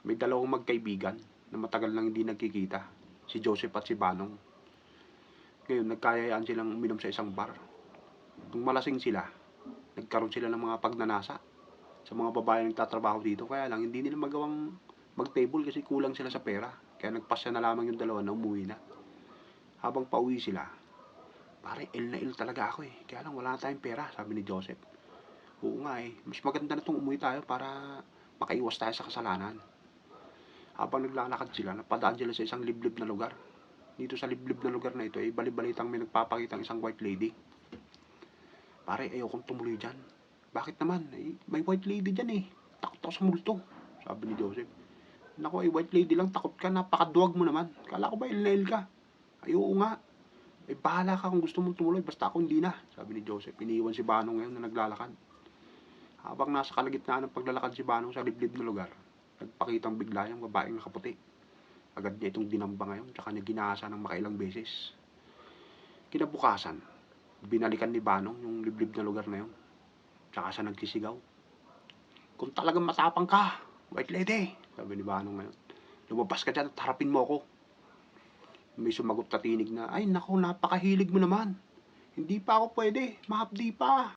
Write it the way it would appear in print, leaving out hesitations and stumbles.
May dalawang magkaibigan na matagal nang hindi nagkikita, si Joseph at si Banong. Ngayon, nagkayayaan silang uminom sa isang bar. Nung malasing sila, nagkaroon sila ng mga pagnanasa sa mga babae nagtatrabaho dito. Kaya lang, hindi nila magawang mag-table kasi kulang sila sa pera. Kaya nagpasya na lamang yung dalawa na umuwi na. Habang pauwi sila, pare, ill na ill talaga ako eh. Kaya lang, wala na tayong pera, sabi ni Joseph. Oo nga eh, mas maganda na itong umuwi tayo para makaiwas tayo sa kasalanan. Habang naglalakad sila, napadaan sila sa isang liblib na lugar. Dito sa liblib na lugar na ito, bali-balitang may nagpapakita ng isang white lady. Pare, ayokong tumuloy dyan. Bakit naman? May white lady dyan eh. Takot ako sa multo, sabi ni Joseph. Naku, white lady lang, takot ka, napakaduwag mo naman. Kala ko ba il ka? Ayoko nga. Bahala ka kung gusto mong tumuloy, basta ako hindi na, sabi ni Joseph. Iniiwan si Banong ngayon na naglalakad. Habang nasa kalagitnaan ng paglalakad si Banong sa liblib na lugar, nagpakitang bigla yung babaeng nakaputi. Agad niya itong dinamba ngayon, tsaka niya ginasa ng makailang beses. Kinabukasan, binalikan ni Banong yung liblib na lugar na yun. Tsaka siya nagsisigaw. Kung talagang matapang ka, white lady, sabi ni Banong ngayon, lumabas ka dyan at harapin mo ako. May sumagot na tinig na, ay naku, napakahilig mo naman. Hindi pa ako pwede, mahapdi pa.